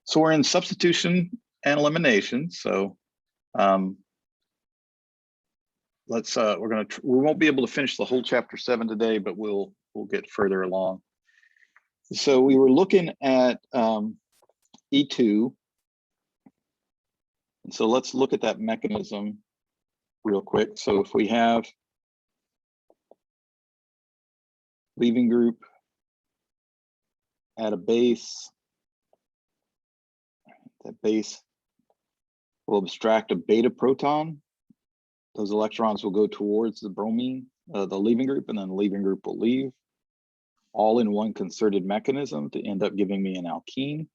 So we're in substitution and elimination. So we won't be able to finish the whole chapter 7 today, but we'll get further along. So we were looking at E2. And so let's look at that mechanism real quick. So if we have leaving group at a base, that base will abstract a beta proton. Those electrons will go towards the bromine, the leaving group, and then the leaving group will leave, all in one concerted mechanism to end up giving me an alkene.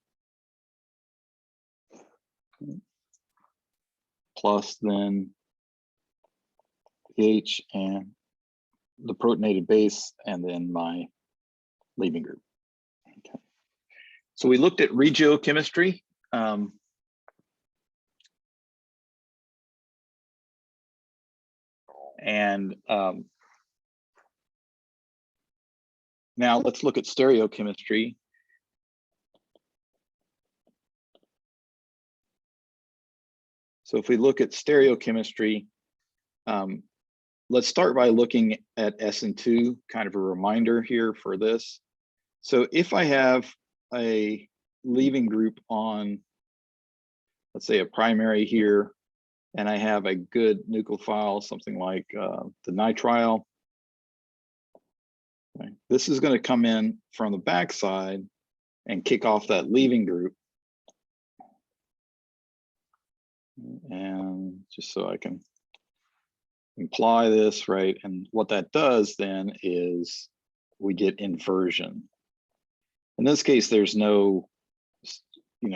Plus then pH and the protonated base, and then my leaving group. Okay. So we looked at regiochemistry. Now let's look at stereochemistry. So if we look at stereochemistry, let's start by looking at Sn2, kind of a reminder here for this. So if I have a leaving group on, let's say a primary here, and I have a good nucleophile, something like the nitrile, okay, this is going to come in from the backside and kick off that leaving group. And just so I can imply this, right? And what that does then is we get inversion. In this case, there's no,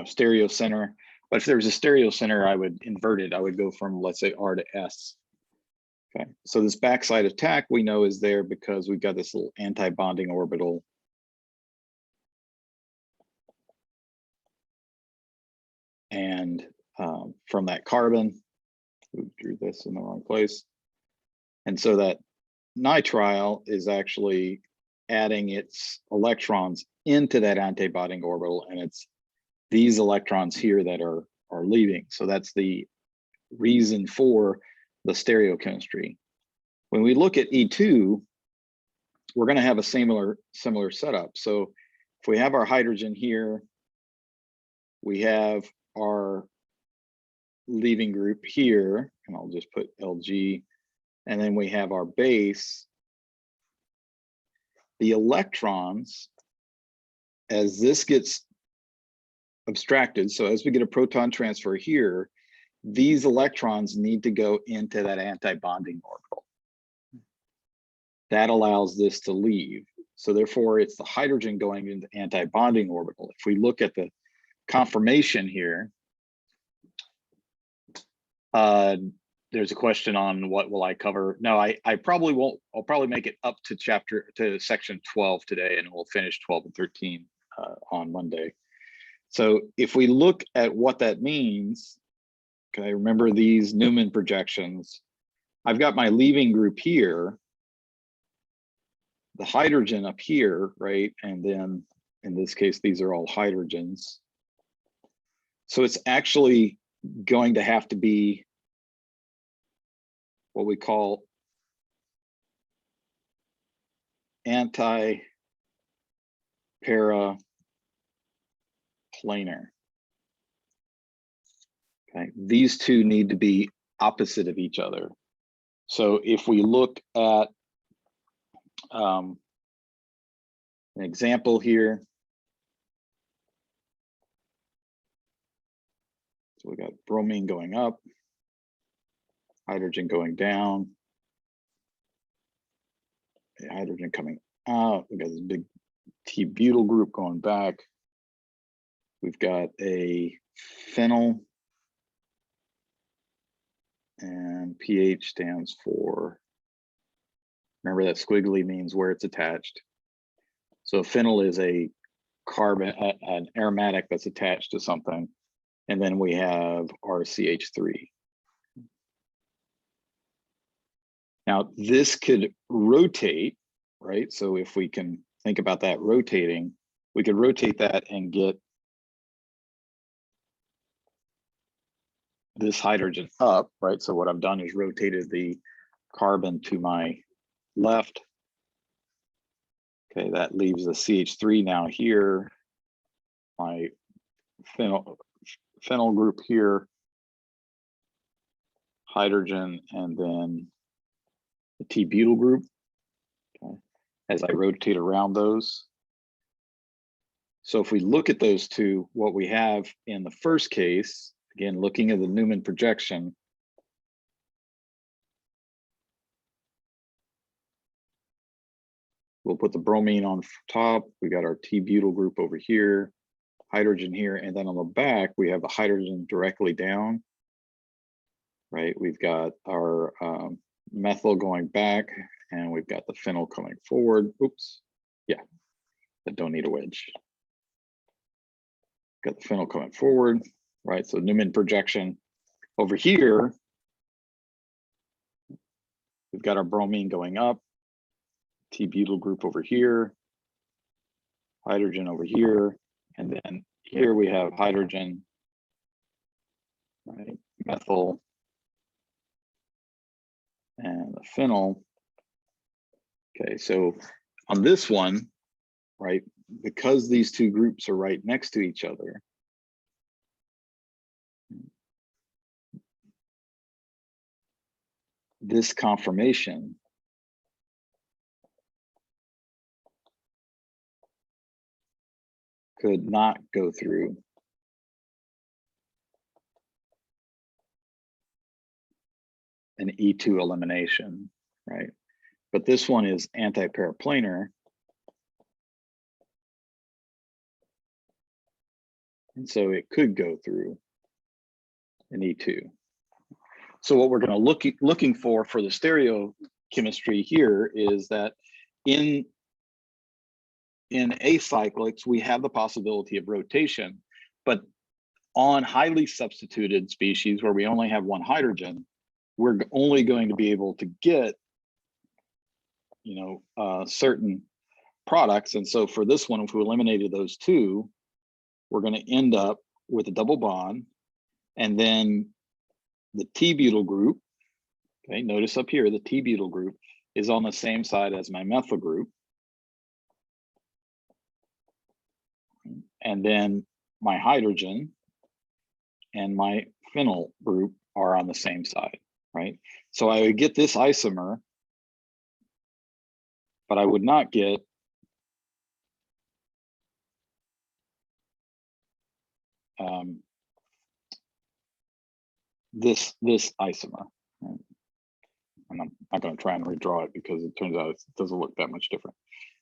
stereo center, but if there was a stereo center, I would invert it. I would go from, let's say, R to S. Okay, so this backside attack we know is there because we've got this little anti-bonding orbital. And from that carbon, we drew this in the wrong place. And so that nitrile is actually adding its electrons into that anti-bonding orbital, and it's these electrons here that are leaving. So that's the reason for the stereochemistry. When we look at E2, we're going to have a similar setup. So if we have our hydrogen here, we have our leaving group here, and I'll just put Lg, and then we have our base. The electrons, as this gets abstracted, so as we get a proton transfer here, these electrons need to go into that anti-bonding orbital. That allows this to leave. So therefore, it's the hydrogen going into the anti-bonding orbital. If we look at the conformation here, there's a question on what will I cover. No, I probably won't. I'll probably make it up to section 12 today, and we'll finish 12 and 13 on Monday. So if we look at what that means, okay, remember these Newman projections. I've got my leaving group here, the hydrogen up here, right? And then in this case, these are all hydrogens. So it's actually going to have to be what we call anti-para planar. Okay, these two need to be opposite of each other. So if we look at an example here, so we got bromine going up, hydrogen going down, hydrogen coming out. We got this big T-butyl group going back. We've got a phenyl, and pH stands for, remember that squiggly means where it's attached. So phenyl is a carbon, an aromatic that's attached to something. And then we have our CH3. Now this could rotate, right? So if we can think about that rotating, we could rotate that and get this hydrogen up, right? So what I've done is rotated the carbon to my left. Okay, that leaves the CH3 now here, my phenyl group here, hydrogen, and then the T-butyl group. Okay, as I rotate around those. So if we look at those two, what we have in the first case, again, looking at the Newman projection, we'll put the bromine on top. We got our T-butyl group over here, hydrogen here, and then on the back, we have the hydrogen directly down, right? We've got our methyl going back, and we've got the phenyl coming forward. Oops, yeah, I don't need a wedge. Got the phenyl coming forward, right? So Newman projection. Over here, we've got our bromine going up, T-butyl group over here, hydrogen over here, and then here we have hydrogen, right? Methyl, and the phenyl. Okay, so on this one, right, because these two groups are right next to each other, this conformation could not go through an E2 elimination, right? But this one is anti-paraplanar. And so it could go through an E2. So what we're going to looking for the stereochemistry here is that in acyclics, we have the possibility of rotation, but on highly substituted species where we only have one hydrogen, we're only going to be able to get, certain products. And so for this one, if we eliminated those two, we're going to end up with a double bond, and then the T-butyl group, okay, notice up here, the T-butyl group is on the same side as my methyl group. And then my hydrogen and my phenyl group are on the same side, right? So I would get this isomer, but I would not get this isomer. Right? And I'm not going to try and redraw it because it turns out it doesn't look that much different,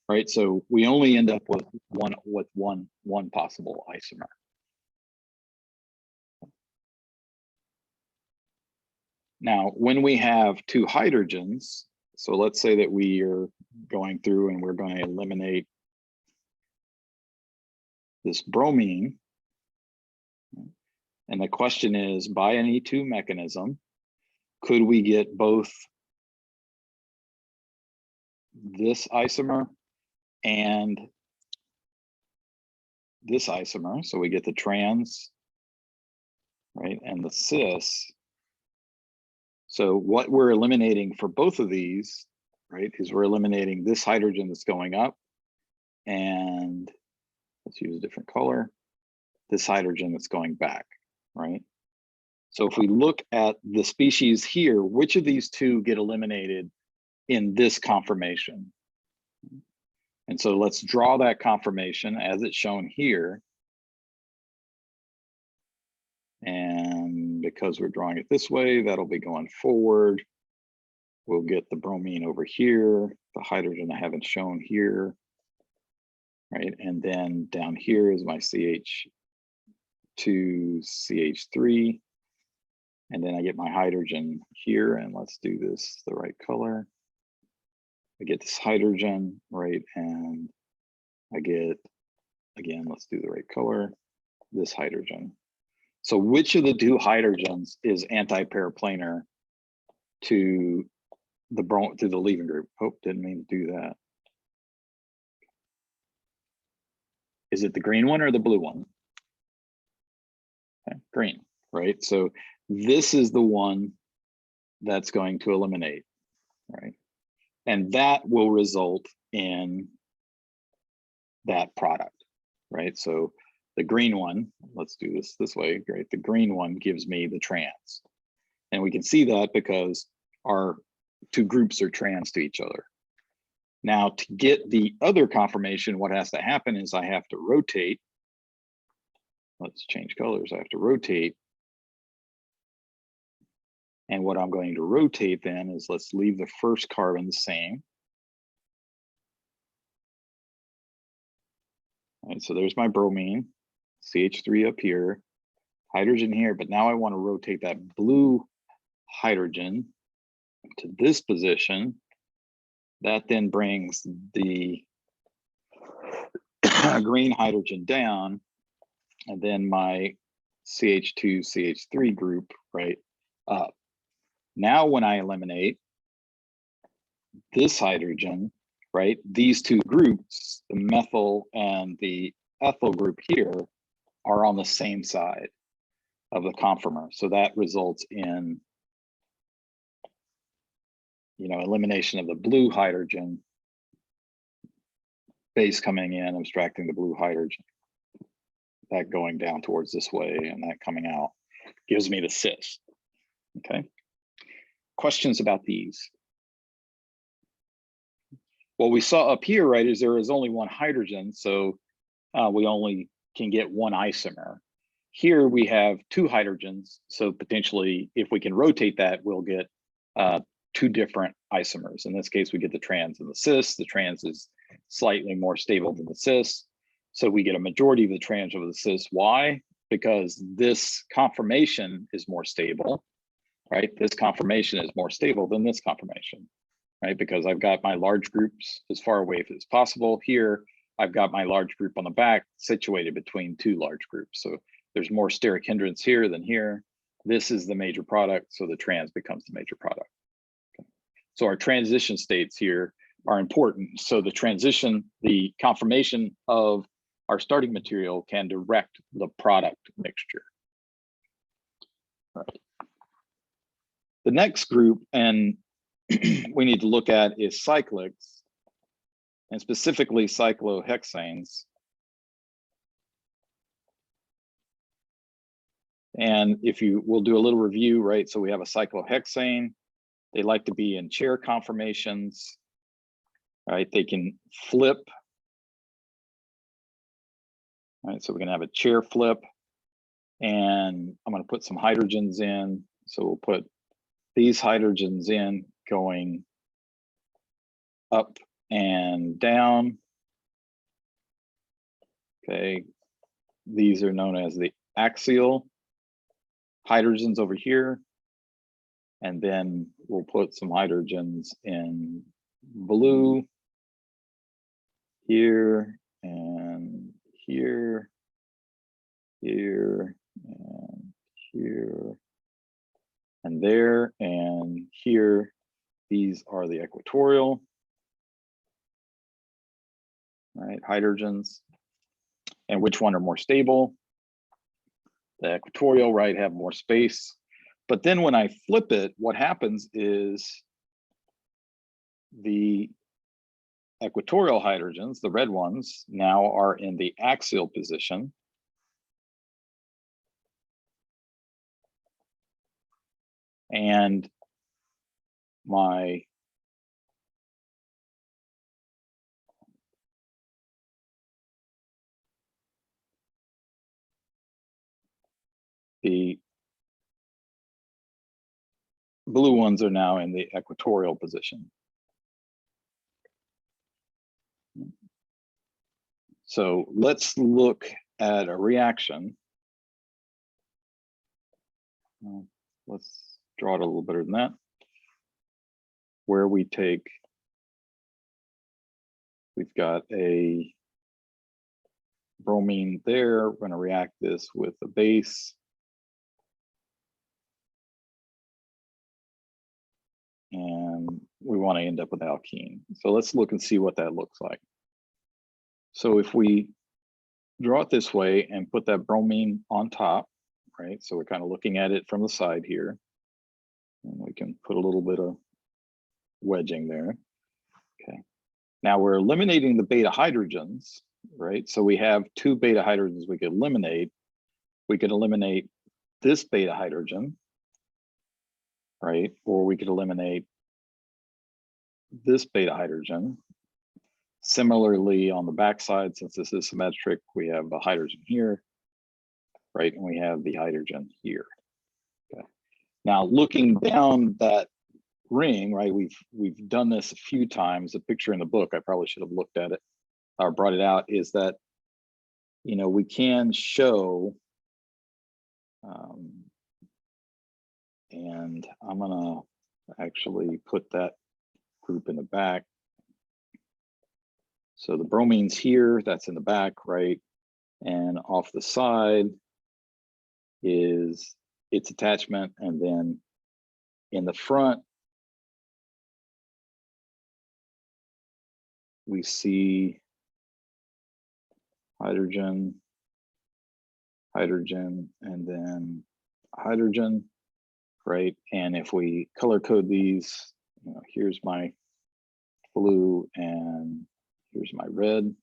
right? So we only end up with one possible isomer. Now, when we have two hydrogens, so let's say that we are going through and we're going to eliminate this bromine. And the question is, by an E2 mechanism, could we get both this isomer and this isomer? So we get the trans, right, and the cis. So what we're eliminating for both of these, right, is we're eliminating this hydrogen that's going up, and let's use a different color, this hydrogen that's going back, right? So if we look at the species here, which of these two get eliminated in this conformation? And so let's draw that conformation as it's shown here. And because we're drawing it this way, that'll be going forward. We'll get the bromine over here, the hydrogen I haven't shown here, right? And then down here is my CH2, CH3. And then I get my hydrogen here, and let's do this the right color. I get this hydrogen, right? And I get, again, let's do the right color, this hydrogen. So which of the two hydrogens is anti-paraplanar to the leaving group? Oh, didn't mean to do that. Is it the green one or the blue one? Okay, green, right? So this is the one that's going to eliminate, right? And that will result in that product, right? So the green one, let's do this way, right? The green one gives me the trans. And we can see that because our two groups are trans to each other. Now, to get the other conformation, what has to happen is I have to rotate. Let's change colors. I have to rotate. And what I'm going to rotate then is, let's leave the first carbon the same. All right, so there's my bromine, CH3 up here, hydrogen here, but now I want to rotate that blue hydrogen to this position. That then brings the green hydrogen down, and then my CH2, CH3 group right up. Now when I eliminate this hydrogen, right, these two groups, the methyl and the ethyl group here, are on the same side of the conformer. So that results in, you know, elimination of the blue hydrogen, base coming in, abstracting the blue hydrogen, that going down towards this way, and that coming out gives me the cis. Okay. Questions about these? What we saw up here, right, is there is only one hydrogen, so we only can get one isomer. Here we have two hydrogens, so potentially if we can rotate that, we'll get two different isomers. In this case, we get the trans and the cis. The trans is slightly more stable than the cis, so we get a majority of the trans over the cis. Why? Because this conformation is more stable, right? This conformation is more stable than this conformation, right? Because I've got my large groups as far away as possible. Here, I've got my large group on the back situated between two large groups. So there's more steric hindrance here than here. This is the major product, so the trans becomes the major product. Okay. So our transition states here are important. So the transition, the conformation of our starting material can direct the product mixture. All right. The next group, and we need to look at, is cyclics, and specifically cyclohexanes. And if you, we'll do a little review, right? So we have a cyclohexane. They like to be in chair conformations, right? They can flip. All right, so we're gonna have a chair flip, and I'm gonna put some hydrogens in. So we'll put these hydrogens in going up and down. Okay, these are known as the axial hydrogens over here. And then we'll put some hydrogens in blue here and here, here and here, and there and here. These are the equatorial, right, hydrogens. And which one are more stable? The equatorial, right, have more space. But then when I flip it, what happens is the equatorial hydrogens, the red ones, now are in the axial position. And the blue ones are now in the equatorial position. So let's look at a reaction. Let's draw it a little better than that. Where we take, we've got a bromine there. We're going to react this with the base. And we want to end up with alkene. So let's look and see what that looks like. So if we draw it this way and put that bromine on top, right? So we're kind of looking at it from the side here. And we can put a little bit of wedging there. Okay. Now we're eliminating the beta hydrogens, right? So we have 2 beta hydrogens we could eliminate. We could eliminate this beta hydrogen, right? Or we could eliminate this beta hydrogen. Similarly, on the backside, since this is symmetric, we have a hydrogen here, right? And we have the hydrogen here. Okay. Now, looking down that ring, right? We've done this a few times. A picture in the book, I probably should have looked at it or brought it out, is that, you know, we can show, and I'm gonna actually put that group in the back. So the bromine's here, that's in the back, right? And off the side is its attachment. And then in the front, we see hydrogen, hydrogen, and then hydrogen, right? And if we color code these, you know, here's my blue and here's my red.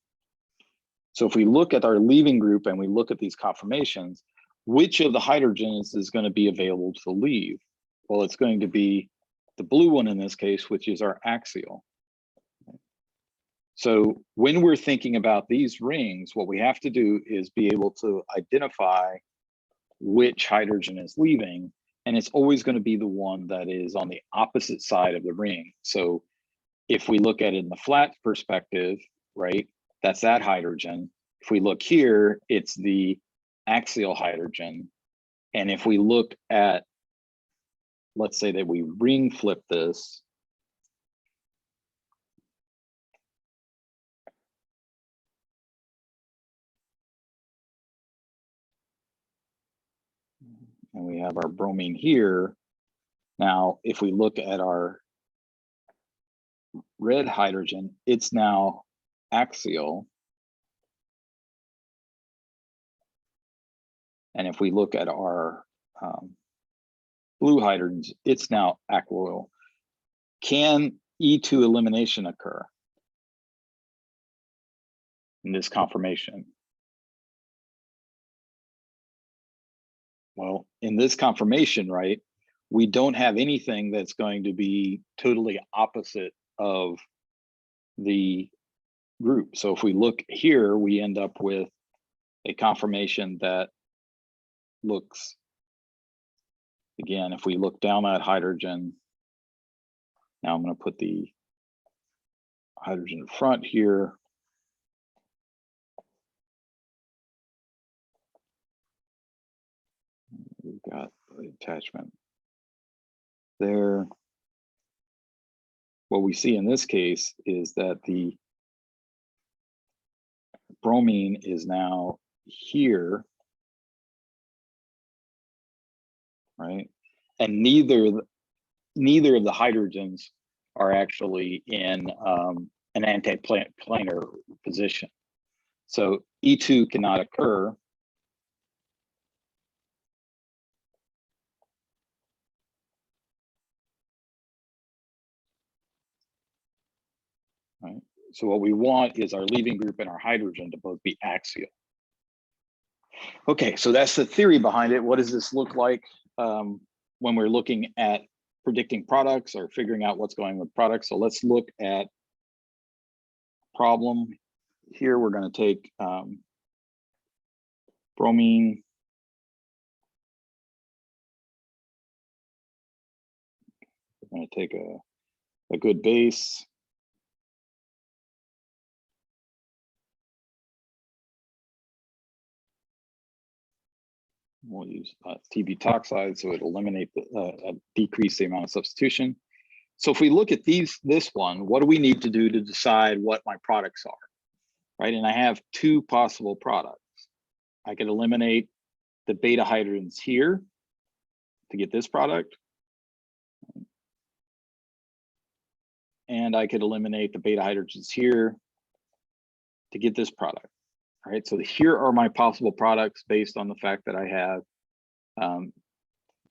So if we look at our leaving group and we look at these conformations, which of the hydrogens is going to be available to leave? Well, it's going to be the blue one in this case, which is our axial. So when we're thinking about these rings, what we have to do is be able to identify which hydrogen is leaving, and it's always going to be the one that is on the opposite side of the ring. So if we look at it in the flat perspective, right, that's that hydrogen. If we look here, it's the axial hydrogen. And if we look at, let's say that we ring flip this, and we have our bromine here. Now, if we look at our red hydrogen, it's now axial. And if we look at our blue hydrogens, it's now aquial. Can E2 elimination occur in this conformation? Well, in this conformation, right, we don't have anything that's going to be totally opposite of the group. So if we look here, we end up with a conformation that looks, again, if we look down that hydrogen, now I'm going to put the hydrogen in front here. We've got the attachment there. What we see in this case is that the bromine is now here, right? And neither of the hydrogens are actually in an antiplanar position. So E2 cannot occur. Right? So what we want is our leaving group and our hydrogen to both be axial. Okay, so that's the theory behind it. What does this look like when we're looking at predicting products or figuring out what's going with products? So let's look at problem. Here we're going to take bromine. We're going to take a good base. We'll use TB-toxide, so it'll eliminate decrease the amount of substitution. So if we look at this one, what do we need to do to decide what my products are, right? And I have 2 possible products. I could eliminate the beta hydrogens here to get this product. And I could eliminate the beta hydrogens here to get this product. All right, so here are my possible products based on the fact that I have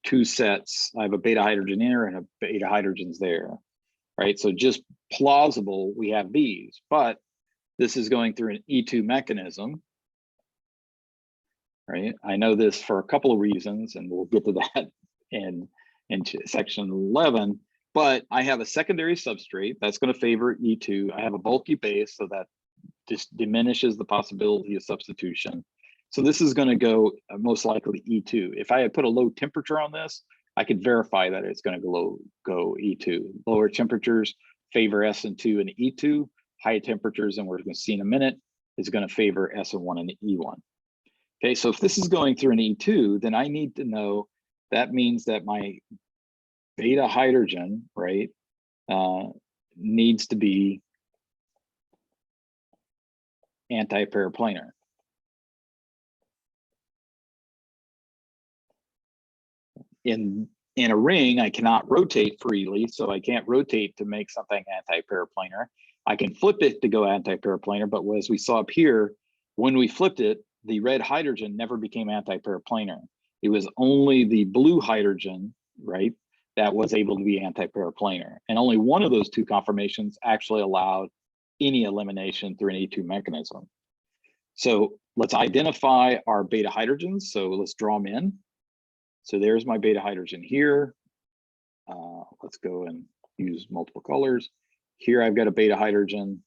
two sets. I have a beta hydrogen here and a beta hydrogens there, right? So just plausible we have these, but this is going through an E2 mechanism, right? I know this for a couple of reasons, and we'll get to that in section 11, but I have a secondary substrate that's going to favor E2. I have a bulky base, so that just diminishes the possibility of substitution. So this is going to go most likely E2. If I had put a low temperature on this, I could verify that it's going to go E2. Lower temperatures favor Sn2 and E2. High temperatures, and we're going to see in a minute, is going to favor Sn1 and E1. Okay, so if this is going through an E2, then I need to know that means that my beta hydrogen, right, needs to be anti-paraplanar. In a ring, I cannot rotate freely, so I can't rotate to make something anti-paraplanar. I can flip it to go anti-paraplanar, but as we saw up here, when we flipped it, the red hydrogen never became anti-paraplanar. It was only the blue hydrogen, right, that was able to be anti-paraplanar. And only one of those two conformations actually allowed any elimination through an E2 mechanism. So let's identify our beta hydrogens. So let's draw them in. So there's my beta hydrogen here. Let's go and use multiple colors. Here I've got a beta hydrogen,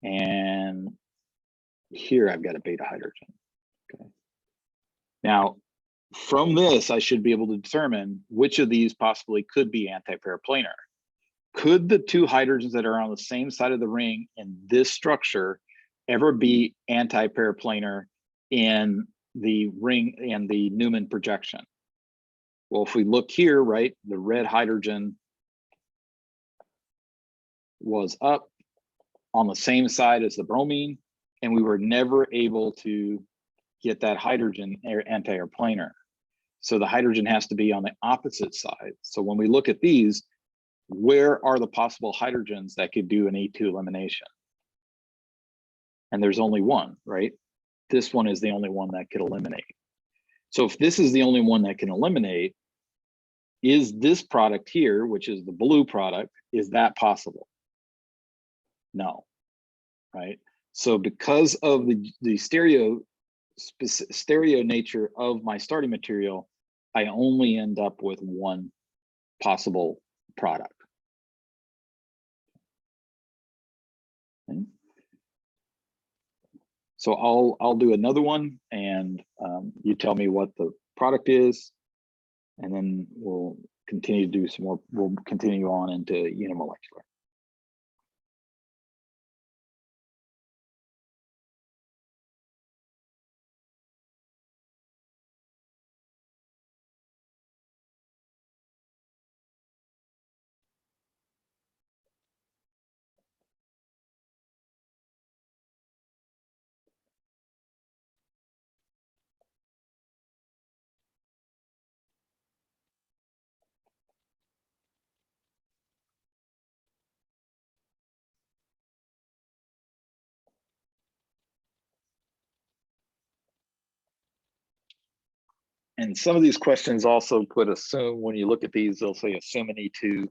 and here I've got a beta hydrogen. Okay. Now, from this, I should be able to determine which of these possibly could be anti-paraplanar. Could the two hydrogens that are on the same side of the ring in this structure ever be anti-paraplanar in the ring and the Newman projection? Well, if we look here, right, the red hydrogen was up on the same side as the bromine, and we were never able to get that hydrogen anti-paraplanar. So the hydrogen has to be on the opposite side. So when we look at these, where are the possible hydrogens that could do an E2 elimination? And there's only one, right? This one is the only one that could eliminate. So if this is the only one that can eliminate, is this product here, which is the blue product, is that possible? No, right? So because of the stereo nature of my starting material, I only end up with one possible product. Okay. So I'll do another one, and you tell me what the product is, and then we'll continue to do some more. We'll continue on into unimolecular. And some of these questions also put assume, when you look at these, they'll say assume an E2.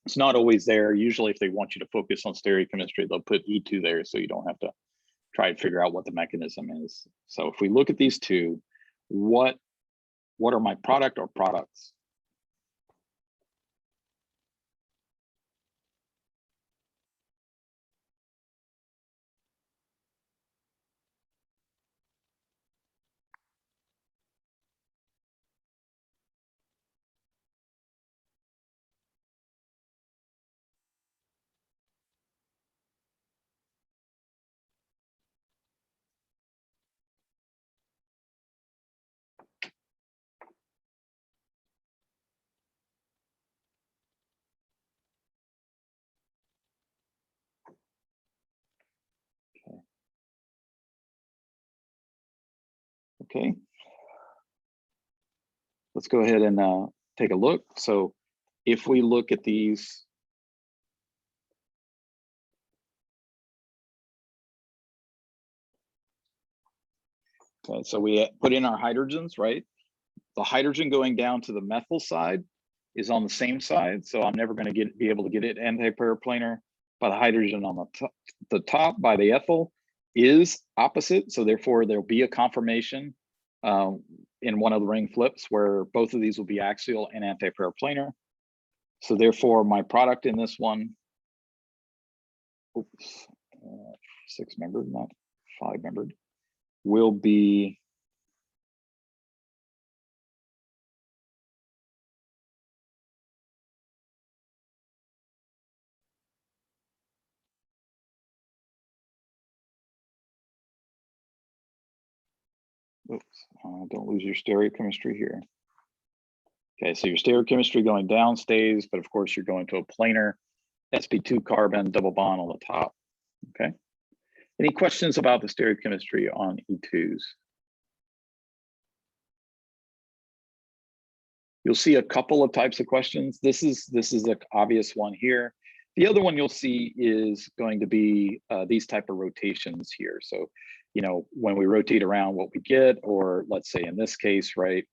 It's not always there. Usually if they want you to focus on stereochemistry, they'll put E2 there so you don't have to try to figure out what the mechanism is. So if we look at these two, what are my product or products? Okay. Let's go ahead and take a look. So if we look at these, Okay, so we put in our hydrogens, right? The hydrogen going down to the methyl side is on the same side, so I'm never going to be able to get it anti-paraplanar. But the hydrogen on the top by the ethyl is opposite, so therefore there'll be a conformation in one of the ring flips where both of these will be axial and anti-paraplanar. So therefore my product in this one, oops, 6-membered, not 5-membered, will be don't lose your stereochemistry here. Okay, so your stereochemistry going down stays, but of course you're going to a planar sp2 carbon double bond on the top. Okay. Any questions about the stereochemistry on E2s? You'll see a couple of types of questions. This is the obvious one here. The other one you'll see is going to be these type of rotations here. So, you know, when we rotate around what we get, or let's say in this case, right,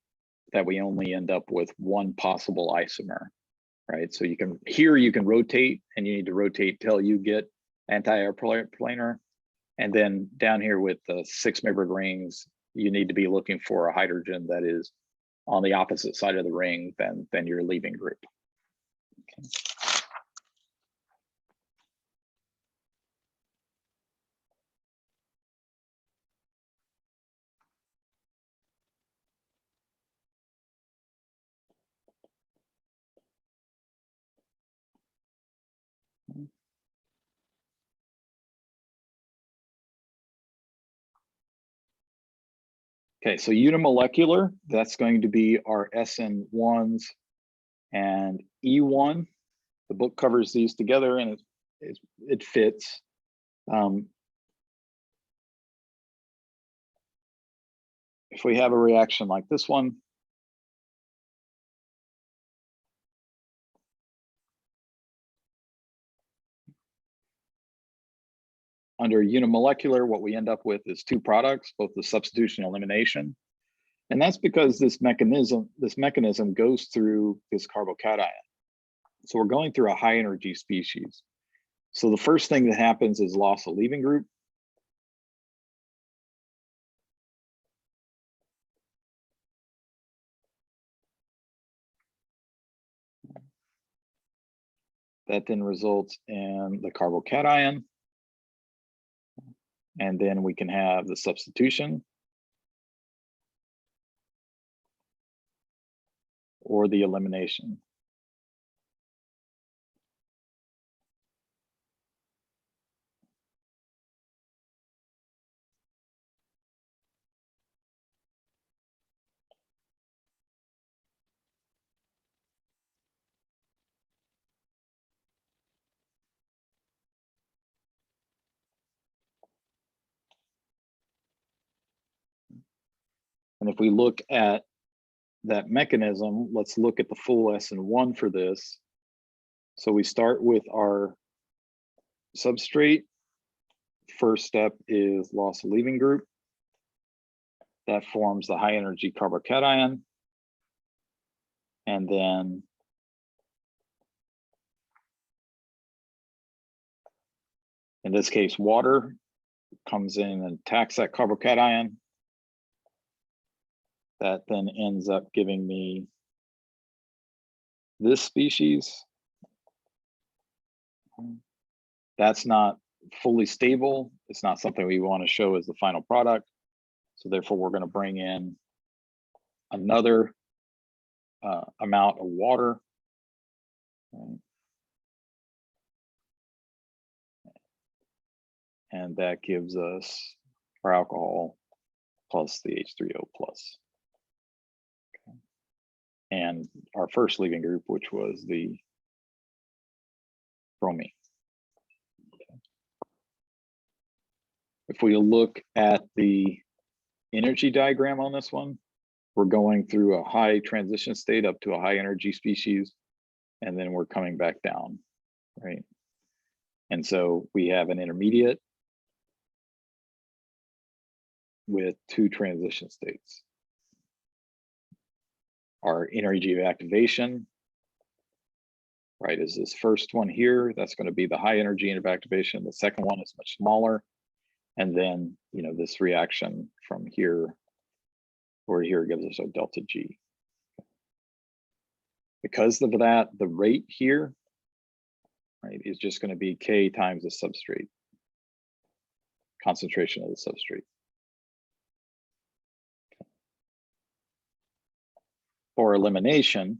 that we only end up with one possible isomer, right? So you can, here you can rotate, and you need to rotate till you get anti-paraplanar. And then down here with the 6-membered rings, you need to be looking for a hydrogen that is on the opposite side of the ring than your leaving group. Okay. Okay, so unimolecular, that's going to be our Sn1s and E1. The book covers these together, and it fits. If we have a reaction like this one, under unimolecular, what we end up with is two products, both the substitution and elimination. And that's because this mechanism goes through this carbocation. So we're going through a high energy species. So the first thing that happens is loss of leaving group. That then results in the carbocation. And then we can have the substitution or the elimination. And if we look at that mechanism, let's look at the full Sn1 for this. So we start with our substrate. First step is loss of leaving group. That forms the high energy carbocation. And then in this case, water comes in and attacks that carbocation. That then ends up giving me this species. That's not fully stable. It's not something we want to show as the final product. So therefore, we're going to bring in another amount of water. Right? And that gives us our alcohol plus the H3O plus. Okay. And our first leaving group, which was the bromine. Okay. If we look at the energy diagram on this one, we're going through a high transition state up to a high energy species, and then we're coming back down, right? And so we have an intermediate. with two transition states. Our energy of activation, right, is this first one here. That's going to be the high energy of activation. The second one is much smaller. And then, you know, this reaction from here, or here, gives us a delta G. Because of that, the rate here, right, is just going to be K times the substrate, concentration of the substrate. For elimination,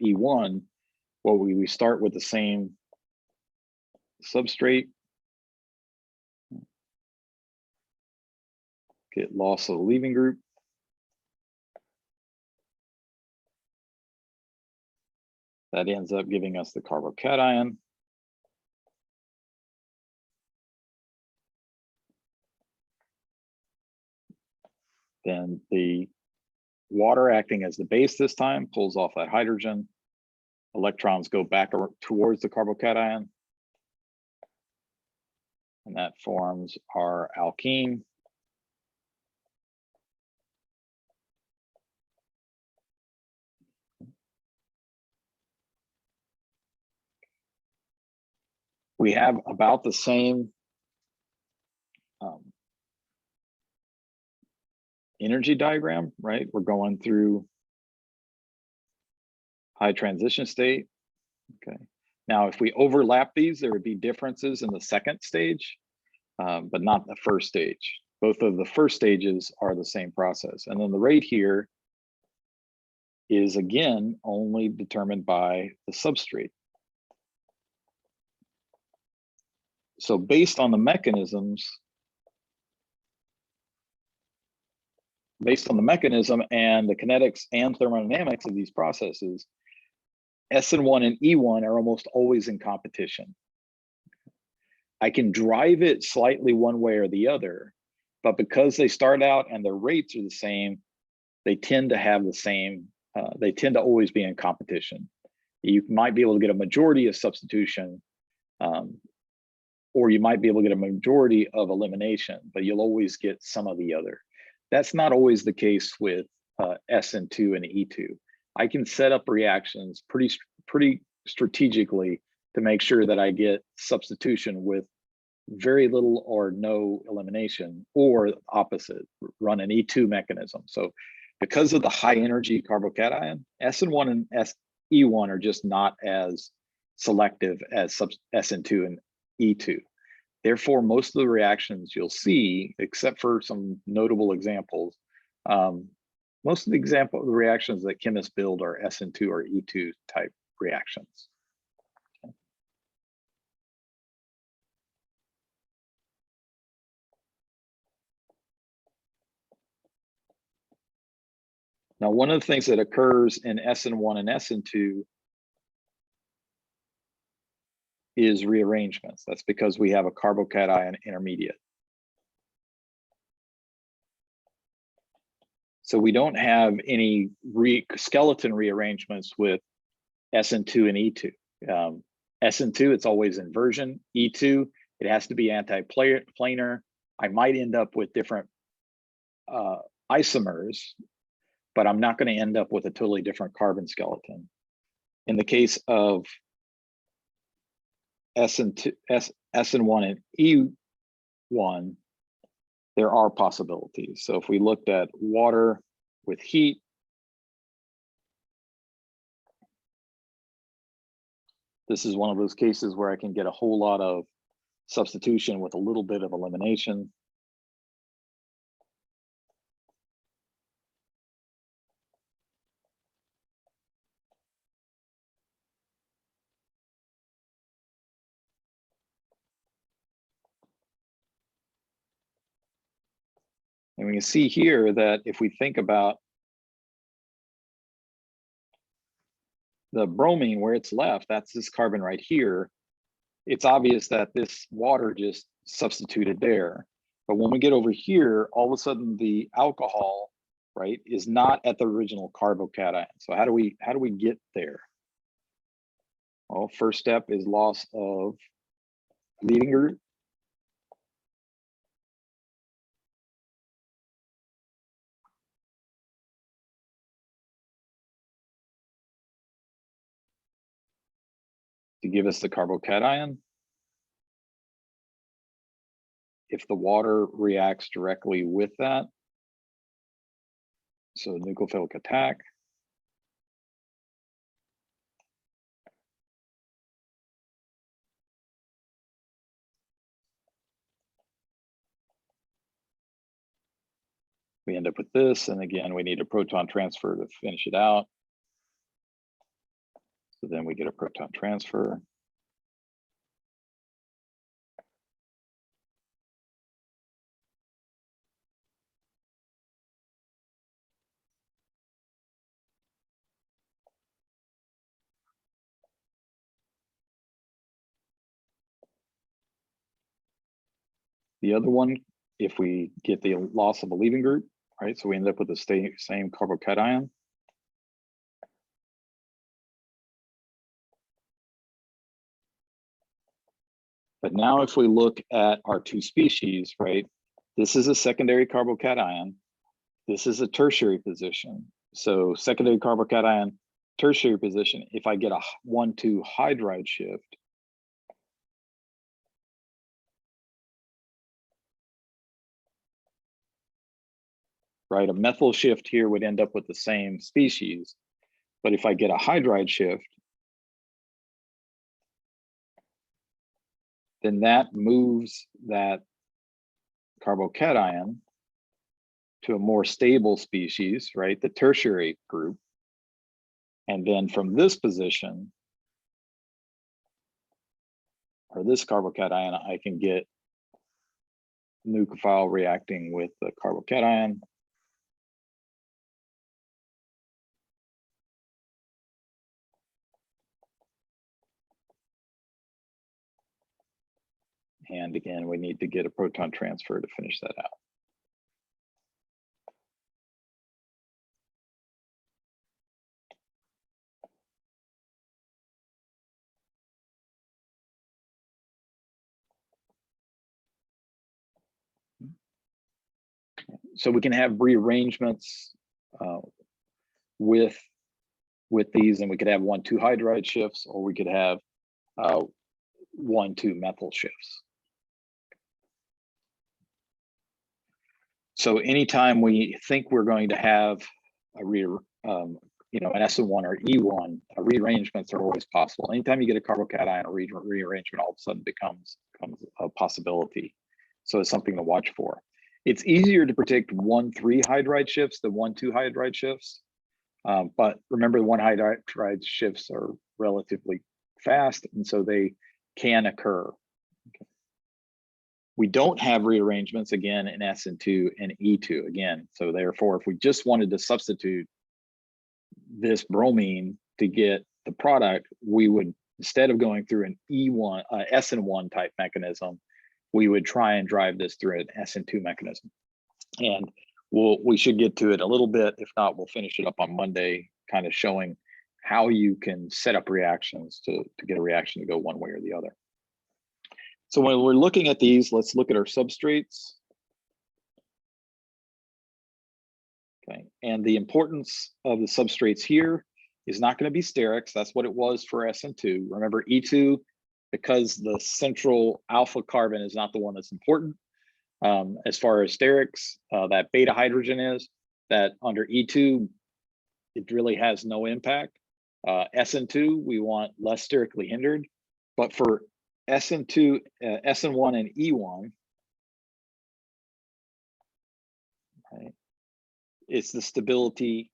E1, well, we start with the same substrate, get loss of the leaving group. That ends up giving us the carbocation. Then the water acting as the base this time pulls off that hydrogen. Electrons go back towards the carbocation. And that forms our alkene. We have about the same energy diagram, right? We're going through high transition state. Okay. Now, if we overlap these, there would be differences in the second stage, but not the first stage. Both of the first stages are the same process. And then the rate here is, again, only determined by the substrate. So based on the mechanisms, and the kinetics and thermodynamics of these processes, Sn1 and E1 are almost always in competition. I can drive it slightly one way or the other, but because they start out and their rates are the same, they tend to have the same, they tend to always be in competition. You might be able to get a majority of substitution, or you might be able to get a majority of elimination, but you'll always get some of the other. That's not always the case with Sn2 and E2. I can set up reactions pretty strategically to make sure that I get substitution with very little or no elimination, or opposite, run an E2 mechanism. So because of the high energy carbocation, Sn1 and E1 are just not as selective as Sn2 and E2. Therefore, most of the reactions you'll see, except for some notable examples, most of the reactions that chemists build are Sn2 or E2 type reactions. Now, one of the things that occurs in Sn1 and Sn2 is rearrangements. That's because we have a carbocation intermediate. So we don't have any skeleton rearrangements with Sn2 and E2. Sn2, it's always inversion. E2, it has to be anti-planar. I might end up with different isomers, but I'm not going to end up with a totally different carbon skeleton. In the case of Sn1 and E1, there are possibilities. So if we looked at water with heat, this is one of those cases where I can get a whole lot of substitution with a little bit of elimination. And we can see here that if we think about the bromine where it's left, that's this carbon right here. It's obvious that this water just substituted there. But when we get over here, all of a sudden the alcohol, right, is not at the original carbocation. So how do we get there? Well, first step is loss of leading group. to give us the carbocation. If the water reacts directly with that, so nucleophilic attack, we end up with this, and again, we need a proton transfer to finish it out. So then we get a proton transfer. The other one, if we get the loss of a leaving group, right? So we end up with the same carbocation. But now if we look at our two species, right? This is a secondary carbocation. This is a tertiary position. So secondary carbocation, tertiary position, if I get a 1,2 hydride shift, right? A methyl shift here would end up with the same species. But if I get a hydride shift, then that moves that carbocation to a more stable species, right? The tertiary group. And then from this position, or this carbocation, I can get nucleophile reacting with the carbocation. And again, we need to get a proton transfer to finish that out. So we can have rearrangements with these, and we could have 1,2 hydride shifts, or we could have 1,2 methyl shifts. So anytime we think we're going to have a an Sn1 or E1, rearrangements are always possible. Anytime you get a carbocation, a rearrangement all of a sudden becomes a possibility. So it's something to watch for. It's easier to predict 1,3 hydride shifts than 1,2 hydride shifts. But remember, the 1 hydride shifts are relatively fast, and so they can occur. Okay. We don't have rearrangements again in Sn2 and E2 again. So therefore, if we just wanted to substitute this bromine to get the product, we would, instead of going through an E1, Sn1 type mechanism, we would try and drive this through an Sn2 mechanism. And we should get to it a little bit. If not, we'll finish it up on Monday, kind of showing how you can set up reactions to get a reaction to go one way or the other. So when we're looking at these, let's look at our substrates. Okay, and the importance of the substrates here is not going to be sterics. That's what it was for Sn2. Remember, E2, because the central alpha carbon is not the one that's important. As far as sterics, that beta hydrogen is, that under E2, it really has no impact. Sn2, we want less sterically hindered, but for Sn1 and E1, right, it's the stability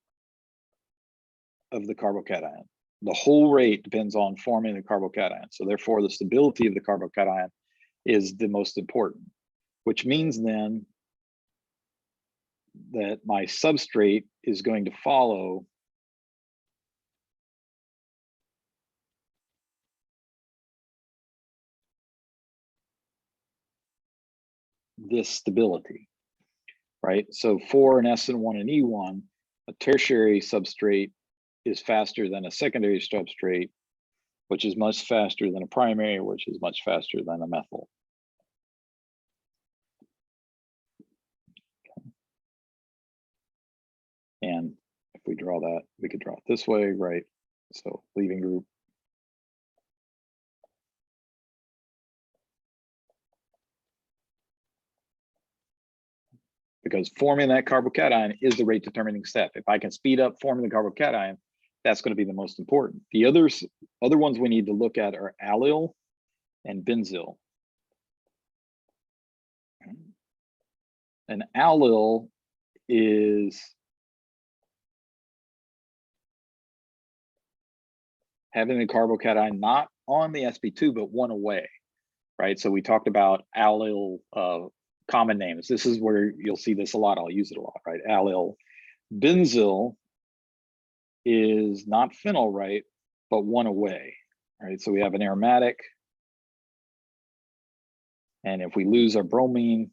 of the carbocation. The whole rate depends on forming the carbocation. So therefore, the stability of the carbocation is the most important, which means then that my substrate is going to follow this stability, right? So for an Sn1 and E1, a tertiary substrate is faster than a secondary substrate, which is much faster than a primary, which is much faster than a methyl. And if we draw that, we could draw it this way, right? So leaving group because forming that carbocation is the rate determining step. If I can speed up forming the carbocation, that's going to be the most important. The other ones we need to look at are allyl and benzyl. An allyl is having the carbocation not on the sp2, but one away, right? So we talked about allyl common names. This is where you'll see this a lot. I'll use it a lot, right? Allyl. Benzyl is not phenyl, right? But one away, right? So we have an aromatic. And if we lose our bromine,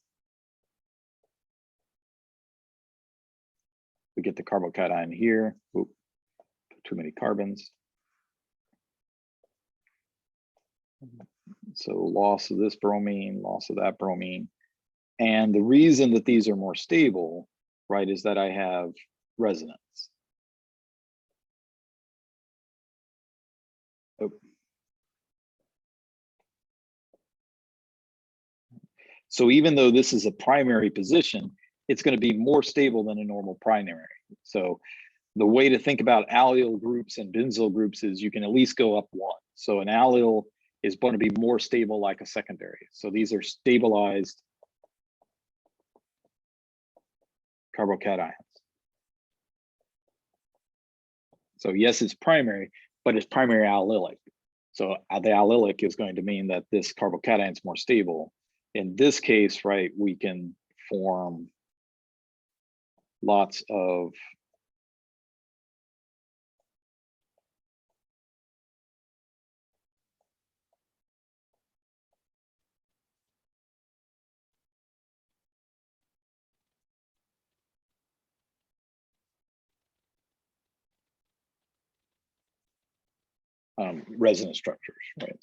we get the carbocation here. Oop, too many carbons. So loss of this bromine, loss of that bromine. And the reason that these are more stable, right, is that I have resonance. Oh. So even though this is a primary position, it's going to be more stable than a normal primary. So the way to think about allyl groups and benzyl groups is you can at least go up one. So an allyl is going to be more stable like a secondary. So these are stabilized carbocations. So yes, it's primary, but it's primary allylic. So the allylic is going to mean that this carbocation is more stable. In this case, right, we can form lots of resonance structures, right?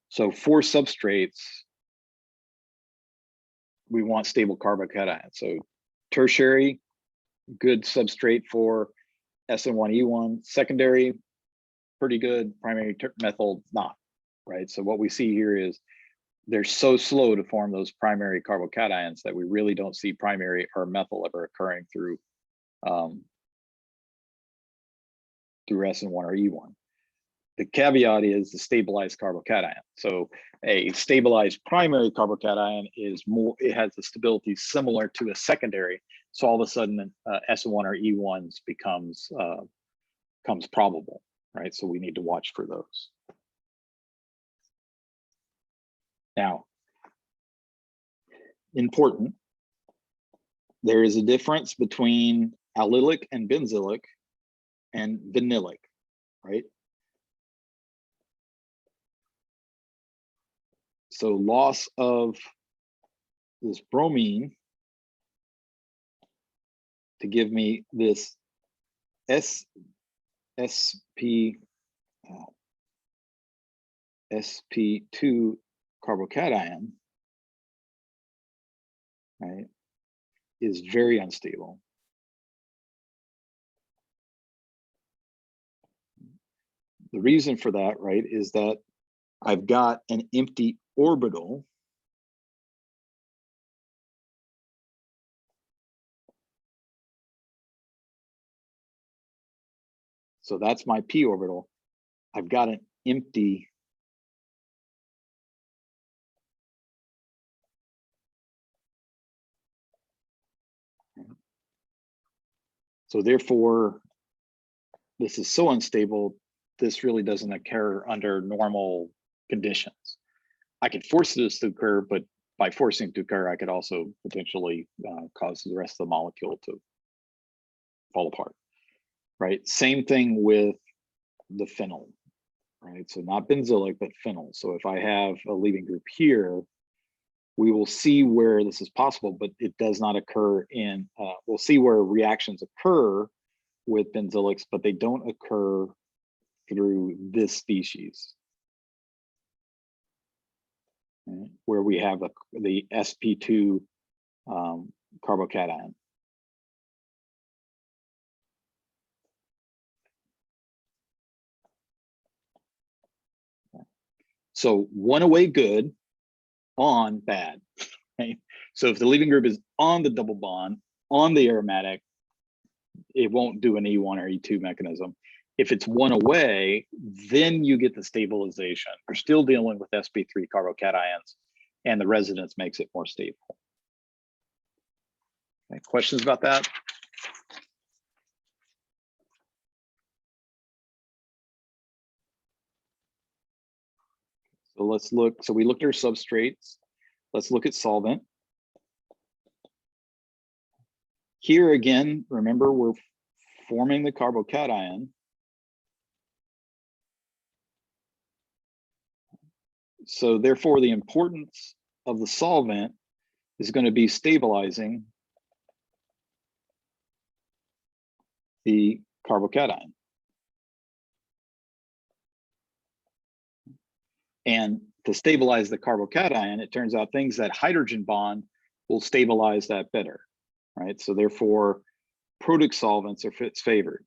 So for substrates, we want stable carbocation. So tertiary, good substrate for Sn1 E1. Secondary, pretty good. Primary methyl, not, right? So what we see here is they're so slow to form those primary carbocations that we really don't see primary or methyl ever occurring through Sn1 or E1. The caveat is the stabilized carbocation. So a stabilized primary carbocation is more, it has a stability similar to a secondary. So all of a sudden Sn1 or E1s becomes probable, right? So we need to watch for those. Now, important, there is a difference between allylic and benzylic and vinylic, right? So loss of this bromine to give me this sp2 carbocation, right, is very unstable. The reason for that, right, is that I've got an empty orbital so that's my p orbital. I've got an empty so therefore this is so unstable, this really doesn't occur under normal conditions. I could force this to occur, but by forcing it to occur, I could also potentially cause the rest of the molecule to fall apart, right? Same thing with the phenyl, right? So not benzylic, but phenyl. So if I have a leaving group here, we will see where this is possible, but it does not occur in, we'll see where reactions occur with benzylics, but they don't occur through this species, right? Where we have the sp2 carbocation. So one away good, on, bad. Right? So if the leaving group is on the double bond, on the aromatic, it won't do an E1 or E2 mechanism. If it's one away, then you get the stabilization. You're still dealing with sp3 carbocations, and the residence makes it more stable. Okay, questions about that? So let's look. So we looked at our substrates. Let's look at solvent. Here again, remember, we're forming the carbocation. So therefore, the importance of the solvent is going to be stabilizing the carbocation. And to stabilize the carbocation, it turns out things that hydrogen bond will stabilize that better, right? So therefore, protic solvents are favored.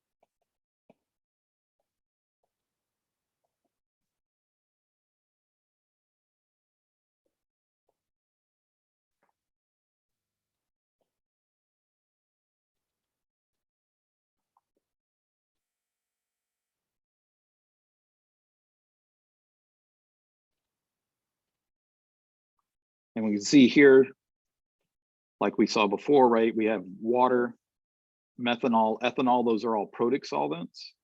And we can see here, like we saw before, right? We have water, methanol, ethanol, those are all protic solvents.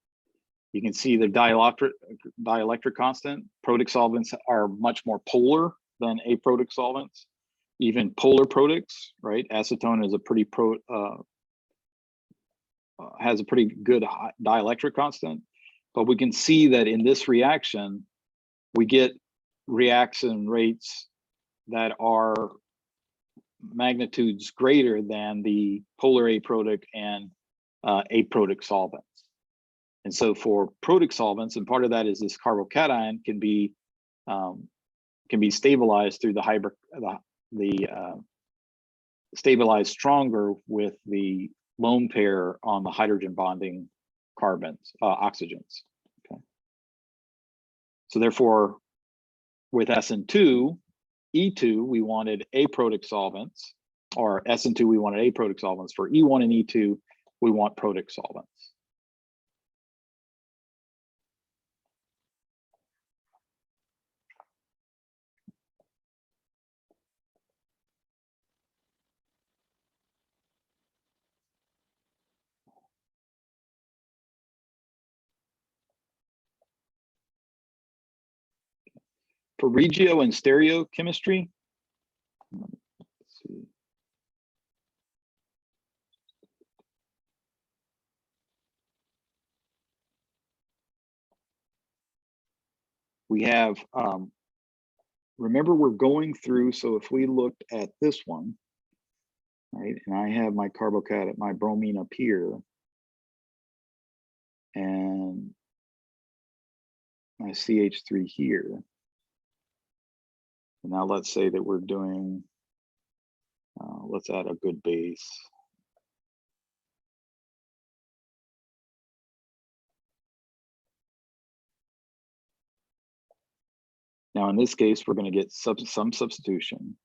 You can see the dielectric constant. Protic solvents are much more polar than aprotic solvents. Even polar protics, right? Acetone is a pretty has a pretty good dielectric constant, but we can see that in this reaction, we get reaction rates that are magnitudes greater than the polar aprotic and aprotic solvents. And so for protic solvents, and part of that is this carbocation can be stabilized through stabilized stronger with the lone pair on the hydrogen bonding carbons, oxygens. Okay. So therefore, with Sn2, E2, we wanted aprotic solvents, or Sn2, we wanted aprotic solvents. For E1 and E2, we want protic solvents. For regio and stereochemistry, let's see. We have, remember, we're going through, so if we looked at this one, right, and I have my carbocation, my bromine up here, and my CH3 here. And now let's say that we're doing, let's add a good base. Now in this case, we're going to get some substitution.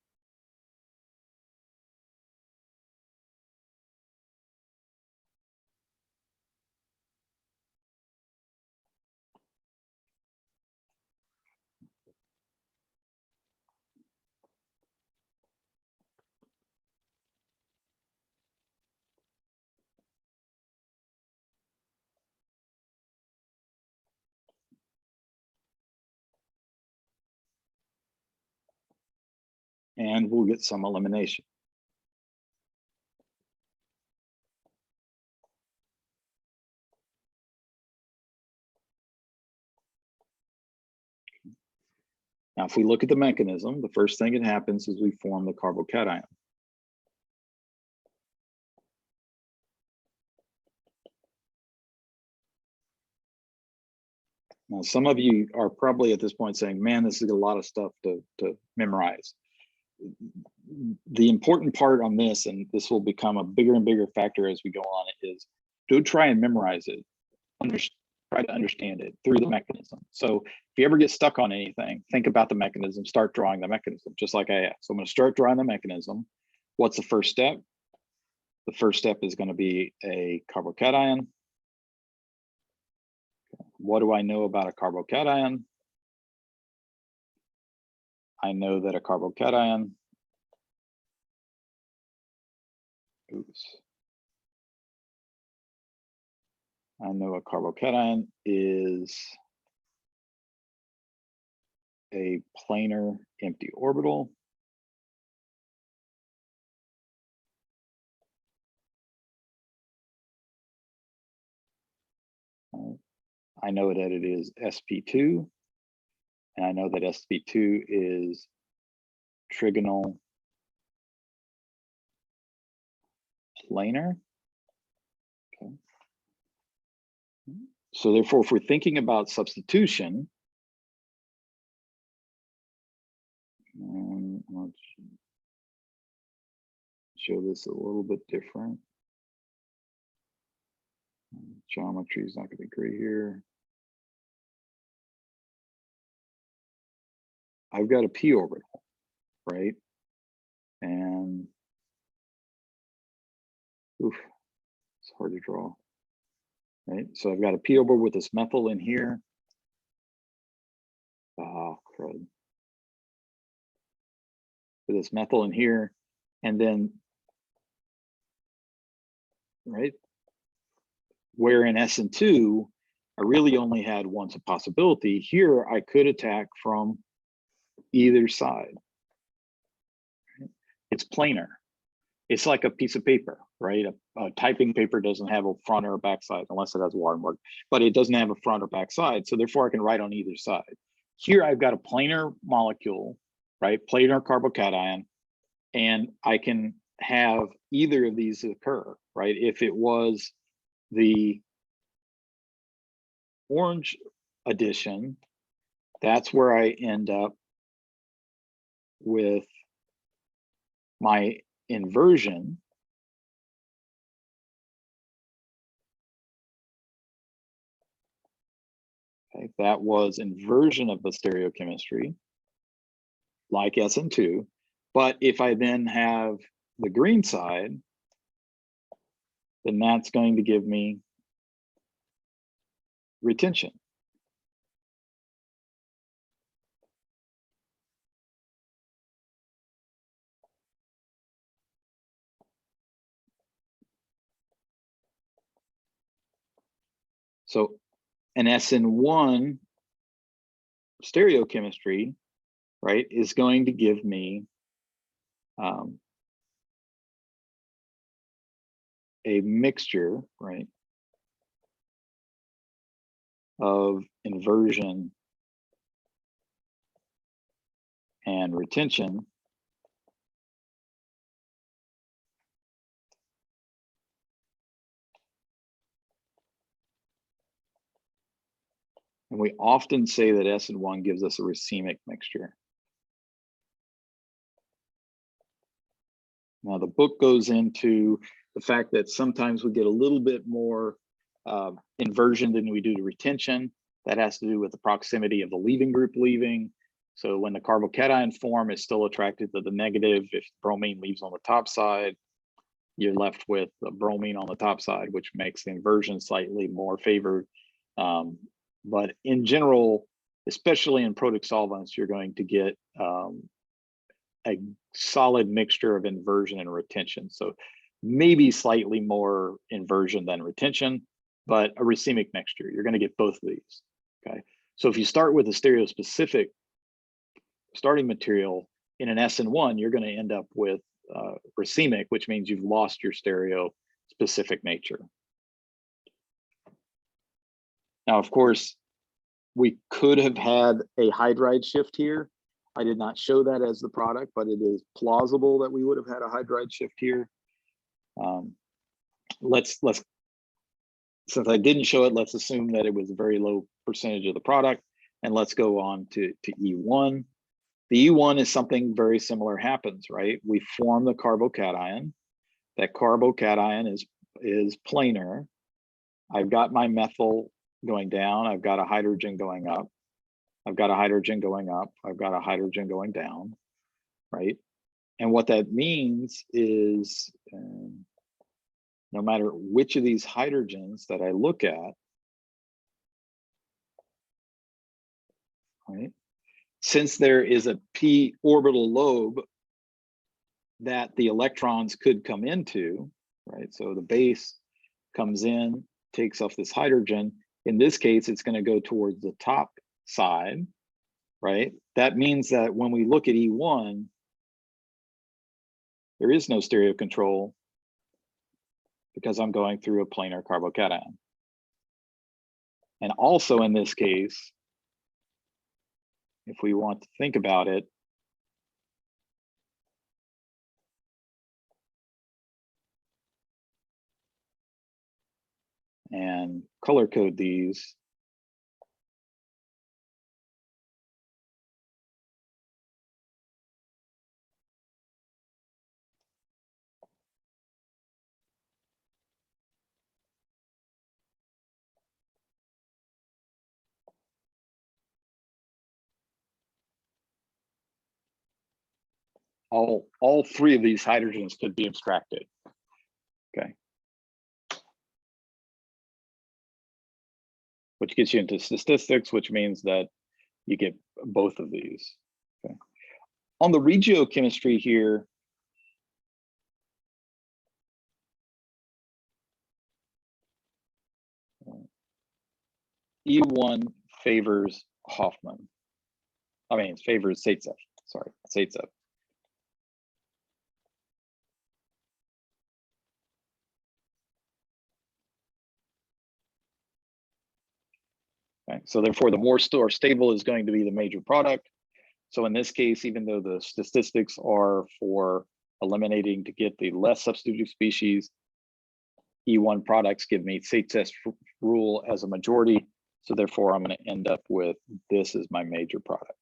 And we'll get some elimination. Now, if we look at the mechanism, the first thing that happens is we form the carbocation. Now, some of you are probably at this point saying, man, this is a lot of stuff to memorize. The important part on this, and this will become a bigger and bigger factor as we go on, is don't try and memorize it. try to understand it through the mechanism. So if you ever get stuck on anything, think about the mechanism, start drawing the mechanism, just like I asked. So I'm going to start drawing the mechanism. What's the first step? The first step is going to be a carbocation. What do I know about a carbocation? I know that a carbocation, I know a carbocation is a planar empty orbital. I know that it is sp2, and I know that sp2 is trigonal planar. Okay. So therefore, if we're thinking about substitution, let's show this a little bit different. Geometry is not going to be great here. I've got a p orbital, right? And oof, it's hard to draw, right? So I've got a p orbital with this methyl in here. Ah, crud. With this methyl in here, and then, right? Where in Sn2, I really only had one possibility. Here, I could attack from either side. It's planar. It's like a piece of paper, right? A typing paper doesn't have a front or a back side unless it has a watermark, but it doesn't have a front or back side. So therefore I can write on either side. Here I've got a planar molecule, right? Planar carbocation, and I can have either of these occur, right? If it was the orange addition, that's where I end up with my inversion. Okay, that was inversion of the stereochemistry, like Sn2. But if I then have the green side, then that's going to give me retention. So an Sn1 stereochemistry, right, is going to give me a mixture, right, of inversion and retention. And we often say that Sn1 gives us a racemic mixture. Now the book goes into the fact that sometimes we get a little bit more inversion than we do to retention. That has to do with the proximity of the leaving group leaving. So when the carbocation form is still attracted to the negative, if bromine leaves on the top side, you're left with the bromine on the top side, which makes the inversion slightly more favored. But in general, especially in protic solvents, you're going to get a solid mixture of inversion and retention. So maybe slightly more inversion than retention, but a racemic mixture. You're going to get both of these. Okay. So if you start with a stereospecific starting material in an Sn1, you're going to end up with racemic, which means you've lost your stereo specific nature. Now, of course, we could have had a hydride shift here. I did not show that as the product, but it is plausible that we would have had a hydride shift here. Since I didn't show it, let's assume that it was a very low percentage of the product, and let's go on to E1. The E1 is something very similar happens, right? We form the carbocation. That carbocation is planar. I've got my methyl going down, I've got a hydrogen going up, I've got a hydrogen going up, I've got a hydrogen going down, right? And what that means is no matter which of these hydrogens that I look at, right? Since there is a p orbital lobe that the electrons could come into, right? So the base comes in, takes off this hydrogen. In this case, it's going to go towards the top side, right? That means that when we look at E1, there is no stereo control because I'm going through a planar carbocation. And also in this case, if we want to think about it, and color code these, all three of these hydrogens could be abstracted, okay? Which gets you into statistics, which means that you get both of these, okay? On the regiochemistry here, E1 favors Hoffman. I mean, it favors Zaitsev, sorry, Zaitsev. Okay, so therefore, the more stable is going to be the major product. So in this case, even though the statistics are for eliminating to get the less substitutive species, E1 products give me Zaitsev's rule as a majority. So therefore, I'm going to end up with this as my major product.